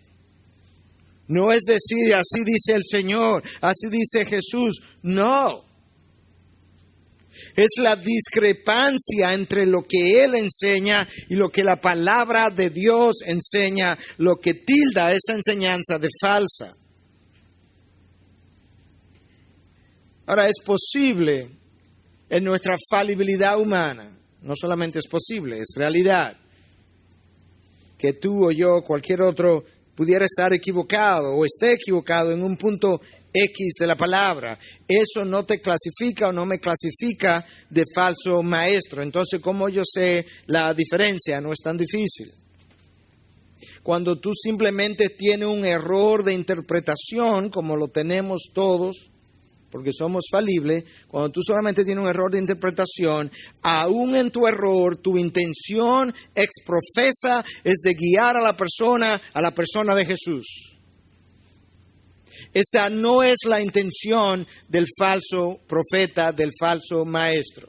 No es decir, así dice el Señor, así dice Jesús. No. Es la discrepancia entre lo que Él enseña y lo que la palabra de Dios enseña, lo que tilda esa enseñanza de falsa. Ahora, es posible en nuestra falibilidad humana, no solamente es posible, es realidad, que tú o yo, cualquier otro, pudiera estar equivocado o esté equivocado en un punto X de la palabra. Eso no te clasifica o no me clasifica de falso maestro. Entonces, ¿cómo yo sé la diferencia? No es tan difícil. Cuando tú simplemente tienes un error de interpretación, como lo tenemos todos, porque somos falibles, cuando tú solamente tienes un error de interpretación, aún en tu error, tu intención exprofesa es de guiar a la persona de Jesús. Esa no es la intención del falso profeta, del falso maestro.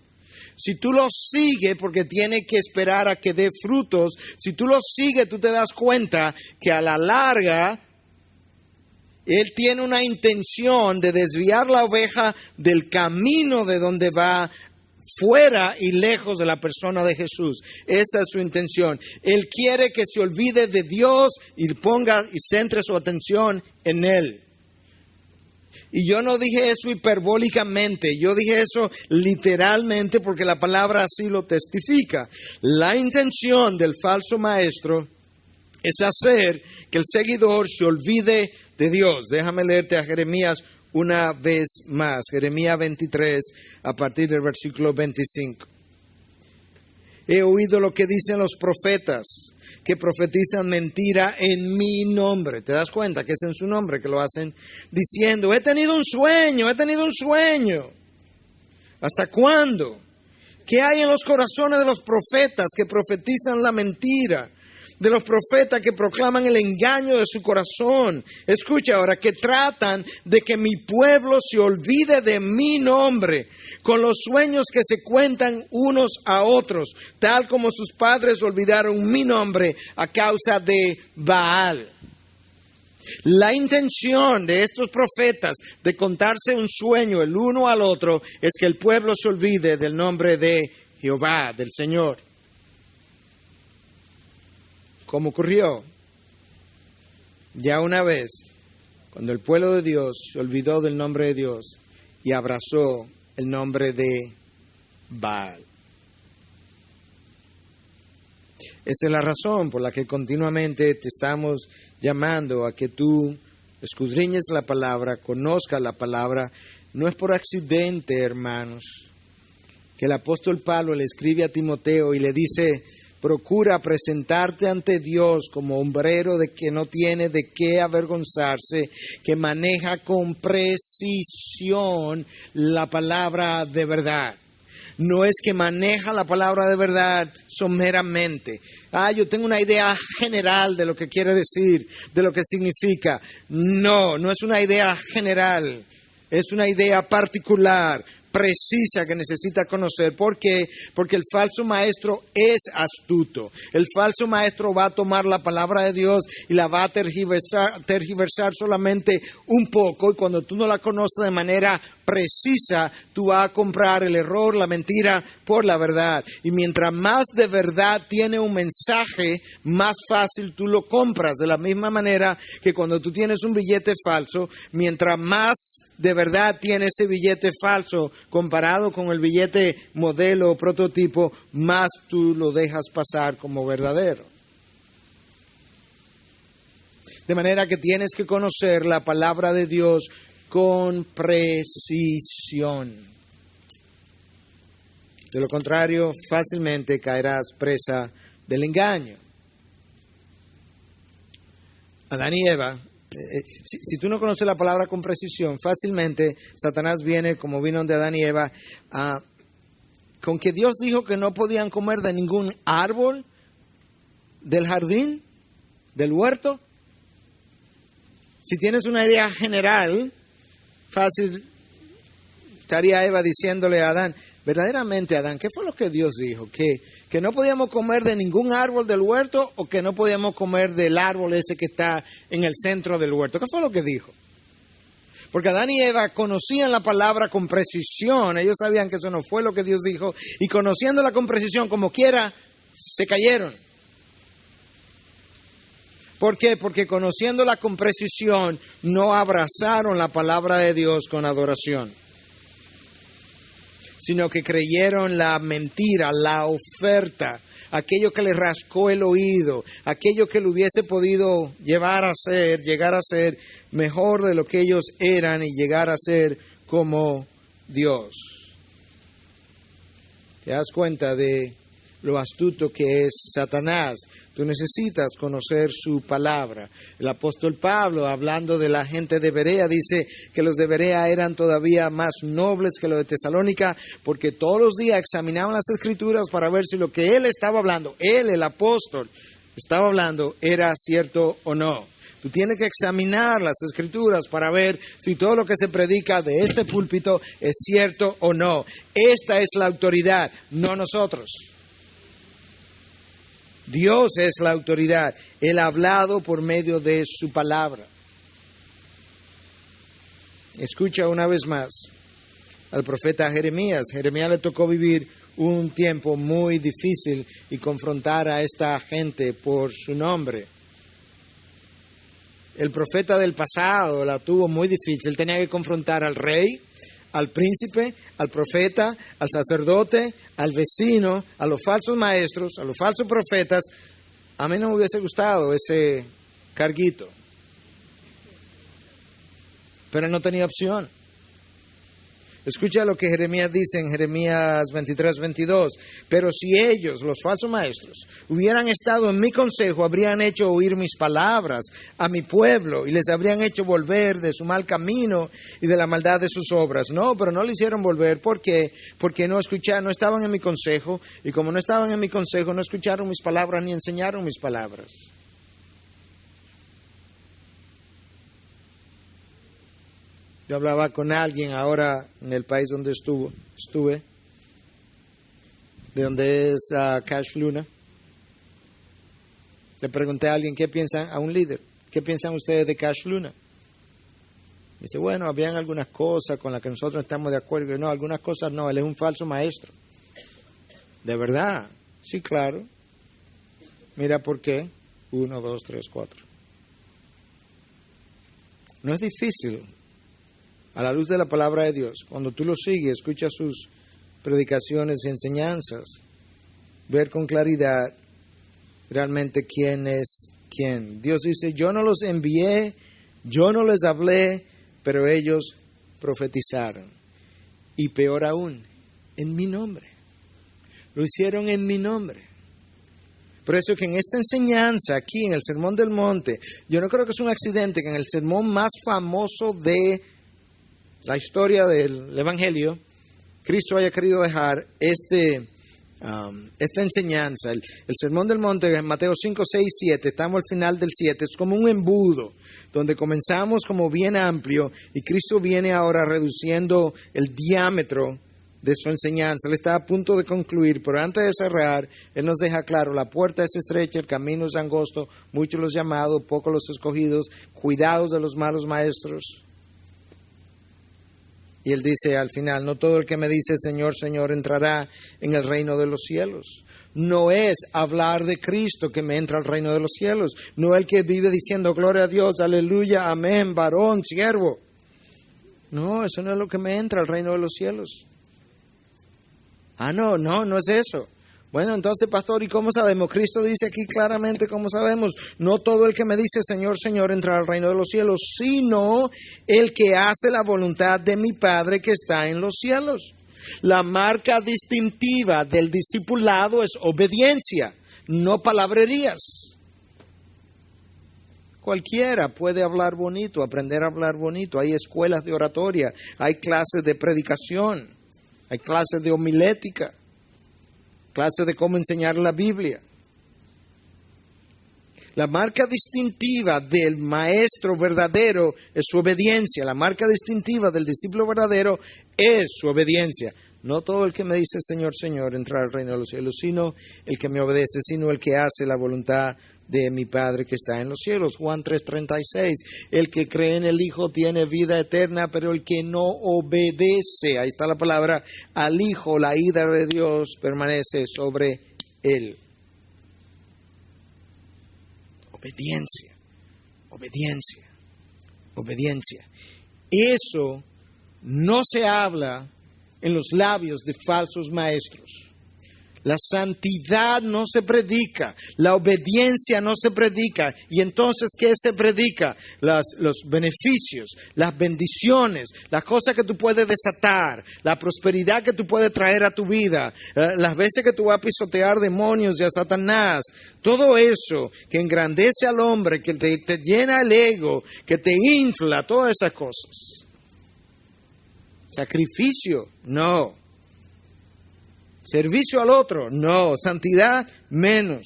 Si tú lo sigues, porque tiene que esperar a que dé frutos, si tú lo sigues, tú te das cuenta que a la larga Él tiene una intención de desviar la oveja del camino de donde va, fuera y lejos de la persona de Jesús. Esa es su intención. Él quiere que se olvide de Dios y ponga y centre su atención en Él. Y yo no dije eso hiperbólicamente, yo dije eso literalmente porque la palabra así lo testifica. La intención del falso maestro es hacer que el seguidor se olvide de Dios. Déjame leerte a Jeremías una vez más. Jeremías 23, a partir del versículo 25. He oído lo que dicen los profetas, que profetizan mentira en mi nombre. ¿Te das cuenta que es en su nombre que lo hacen? Diciendo, he tenido un sueño. ¿Hasta cuándo? ¿Qué hay en los corazones de los profetas que profetizan la mentira? De los profetas que proclaman el engaño de su corazón. Escucha ahora, que tratan de que mi pueblo se olvide de mi nombre, con los sueños que se cuentan unos a otros, tal como sus padres olvidaron mi nombre a causa de Baal. La intención de estos profetas de contarse un sueño el uno al otro es que el pueblo se olvide del nombre de Jehová, del Señor. ¿Cómo ocurrió? Ya una vez, cuando el pueblo de Dios se olvidó del nombre de Dios y abrazó el nombre de Baal. Esa es la razón por la que continuamente te estamos llamando a que tú escudriñes la palabra, conozcas la palabra. No es por accidente, hermanos, que el apóstol Pablo le escribe a Timoteo y le dice: procura presentarte ante Dios como hombrero de que no tiene de qué avergonzarse, que maneja con precisión la palabra de verdad. No es que maneja la palabra de verdad someramente. Yo tengo una idea general de lo que quiere decir, de lo que significa. No es una idea general, es una idea particular, precisa, que necesita conocer. ¿Por qué? Porque el falso maestro es astuto. El falso maestro va a tomar la palabra de Dios y la va a tergiversar solamente un poco, y cuando tú no la conoces de manera precisa, tú vas a comprar el error, la mentira, por la verdad. Y mientras más de verdad tiene un mensaje, más fácil tú lo compras. De la misma manera que cuando tú tienes un billete falso, mientras más de verdad tiene ese billete falso comparado con el billete modelo o prototipo, más tú lo dejas pasar como verdadero. De manera que tienes que conocer la palabra de Dios con precisión. De lo contrario, fácilmente caerás presa del engaño. Adán y Eva, si tú no conoces la palabra con precisión, fácilmente Satanás viene, como vino de Adán y Eva, con que Dios dijo que no podían comer de ningún árbol del jardín, del huerto. Si tienes una idea general, fácil estaría Eva diciéndole a Adán: verdaderamente, Adán, ¿qué fue lo que Dios dijo? ¿Que no podíamos comer de ningún árbol del huerto, o que no podíamos comer del árbol ese que está en el centro del huerto? ¿Qué fue lo que dijo? Porque Adán y Eva conocían la palabra con precisión. Ellos sabían que eso no fue lo que Dios dijo, y conociéndola con precisión, como quiera, se cayeron. ¿Por qué? Porque conociéndola con precisión, no abrazaron la palabra de Dios con adoración, sino que creyeron la mentira, la oferta, aquello que les rascó el oído, aquello que le hubiese podido llegar a ser mejor de lo que ellos eran y llegar a ser como Dios. ¿Te das cuenta de lo astuto que es Satanás? Tú necesitas conocer su palabra. El apóstol Pablo, hablando de la gente de Berea, dice que los de Berea eran todavía más nobles que los de Tesalónica, porque todos los días examinaban las Escrituras para ver si lo que él estaba hablando, él, el apóstol, estaba hablando, era cierto o no. Tú tienes que examinar las Escrituras para ver si todo lo que se predica de este púlpito es cierto o no. Esta es la autoridad, no nosotros. Dios es la autoridad. Él ha hablado por medio de su palabra. Escucha una vez más al profeta Jeremías. Jeremías le tocó vivir un tiempo muy difícil y confrontar a esta gente por su nombre. El profeta del pasado la tuvo muy difícil. Tenía que confrontar al rey, al príncipe, al profeta, al sacerdote, al vecino, a los falsos maestros, a los falsos profetas. A mí no me hubiese gustado ese carguito, pero no tenía opción. Escucha lo que Jeremías dice en Jeremías 23:22. Pero si ellos, los falsos maestros, hubieran estado en mi consejo, habrían hecho oír mis palabras a mi pueblo y les habrían hecho volver de su mal camino y de la maldad de sus obras. No, pero no le hicieron volver. ¿Por qué? Porque no estaban en mi consejo, y como no estaban en mi consejo, no escucharon mis palabras ni enseñaron mis palabras. Yo hablaba con alguien ahora en el país donde estuve, de donde es Cash Luna. Le pregunté a alguien a un líder, ¿qué piensan ustedes de Cash Luna? Dice, bueno, habían algunas cosas con las que nosotros estamos de acuerdo. Y no, algunas cosas no, él es un falso maestro. ¿De verdad? Sí, claro. Mira por qué. 1, 2, 3, 4. No es difícil. A la luz de la palabra de Dios, cuando tú lo sigues, escuchas sus predicaciones y enseñanzas, ver con claridad realmente quién es quién. Dios dice, yo no los envié, yo no les hablé, pero ellos profetizaron. Y peor aún, en mi nombre. Lo hicieron en mi nombre. Por eso que en esta enseñanza, aquí en el Sermón del Monte, yo no creo que es un accidente que en el sermón más famoso de la historia del Evangelio, Cristo haya querido dejar esta enseñanza. El Sermón del Monte en Mateo 5, 6, 7, estamos al final del 7, es como un embudo, donde comenzamos como bien amplio y Cristo viene ahora reduciendo el diámetro de su enseñanza. Él está a punto de concluir, pero antes de cerrar, Él nos deja claro, la puerta es estrecha, el camino es angosto, muchos los llamados, pocos los escogidos, cuidados de los malos maestros. Y Él dice al final, no todo el que me dice Señor, Señor entrará en el reino de los cielos. No es hablar de Cristo que me entra al reino de los cielos. No el que vive diciendo gloria a Dios, aleluya, amén, varón, siervo. No, eso no es lo que me entra al reino de los cielos. No es eso. Bueno, entonces, pastor, ¿y cómo sabemos? Cristo dice aquí claramente cómo sabemos. No todo el que me dice Señor, Señor entrará al reino de los cielos, sino el que hace la voluntad de mi Padre que está en los cielos. La marca distintiva del discipulado es obediencia, no palabrerías. Cualquiera puede hablar bonito, aprender a hablar bonito. Hay escuelas de oratoria, hay clases de predicación, hay clases de homilética, clases de cómo enseñar la Biblia. La marca distintiva del maestro verdadero es su obediencia. La marca distintiva del discípulo verdadero es su obediencia. No todo el que me dice Señor, Señor entrará al reino de los cielos, sino el que me obedece, sino el que hace la voluntad de mi Padre que está en los cielos. Juan 3:36, el que cree en el Hijo tiene vida eterna, pero el que no obedece, ahí está la palabra, al Hijo, la ira de Dios permanece sobre él. Obediencia, obediencia, obediencia. Eso no se habla en los labios de falsos maestros. La santidad no se predica, la obediencia no se predica. Y entonces, ¿qué se predica? Los beneficios, las bendiciones, las cosas que tú puedes desatar, la prosperidad que tú puedes traer a tu vida, las veces que tú vas a pisotear demonios y a Satanás. Todo eso que engrandece al hombre, que te llena el ego, que te infla, todas esas cosas. Sacrificio, no. Servicio al otro, no. Santidad, menos.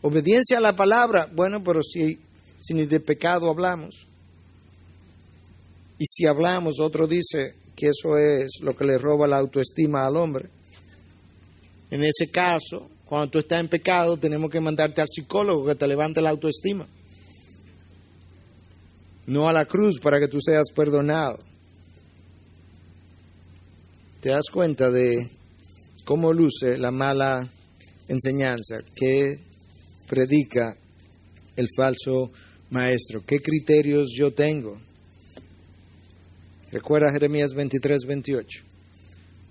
Obediencia a la palabra, bueno, pero si ni de pecado hablamos. Y si hablamos, otro dice que eso es lo que le roba la autoestima al hombre. En ese caso, cuando tú estás en pecado, tenemos que mandarte al psicólogo que te levante la autoestima. No a la cruz para que tú seas perdonado. te das cuenta de cómo luce la mala enseñanza que predica el falso maestro. ¿Qué criterios yo tengo? Recuerda Jeremías 23:28.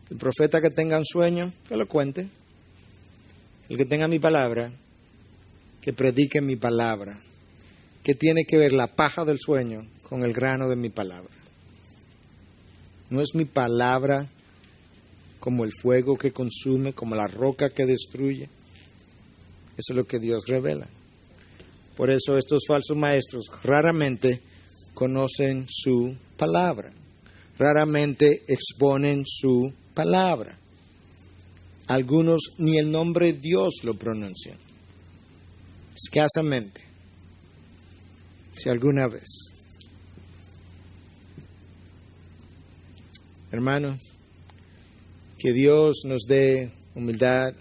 El profeta que tenga un sueño, que lo cuente. El que tenga mi palabra, que predique mi palabra. ¿Qué tiene que ver la paja del sueño con el grano de mi palabra? No es mi palabra como el fuego que consume, como la roca que destruye. Eso es lo que Dios revela. Por eso estos falsos maestros raramente conocen su palabra. Raramente exponen su palabra. Algunos ni el nombre de Dios lo pronuncian. Escasamente. Si alguna vez. Hermano, que Dios nos dé humildad,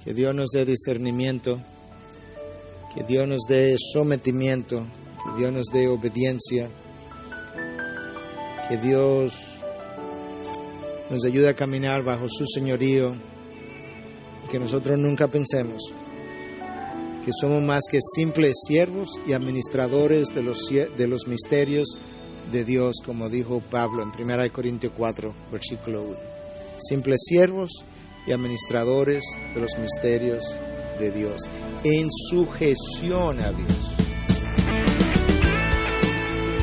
que Dios nos dé discernimiento, que Dios nos dé sometimiento, que Dios nos dé obediencia, que Dios nos ayude a caminar bajo su señorío y que nosotros nunca pensemos que somos más que simples siervos y administradores de los misterios de Dios, como dijo Pablo en 1 Corintios 4, versículo 1. Simples siervos y administradores de los misterios de Dios, en sujeción a Dios.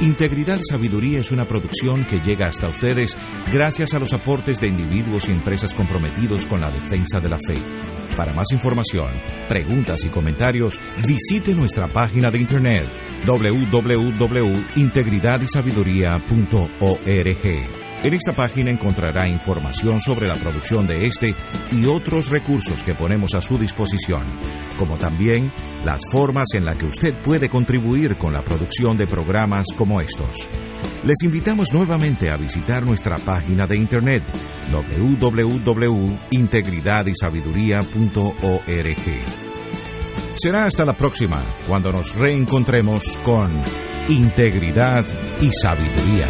Integridad y Sabiduría es una producción que llega hasta ustedes gracias a los aportes de individuos y empresas comprometidos con la defensa de la fe. Para más información, preguntas y comentarios, visite nuestra página de internet www.integridadysabiduría.org. En esta página encontrará información sobre la producción de este y otros recursos que ponemos a su disposición, como también las formas en las que usted puede contribuir con la producción de programas como estos. Les invitamos nuevamente a visitar nuestra página de internet www.integridadysabiduría.org. Será hasta la próxima, cuando nos reencontremos con Integridad y Sabiduría.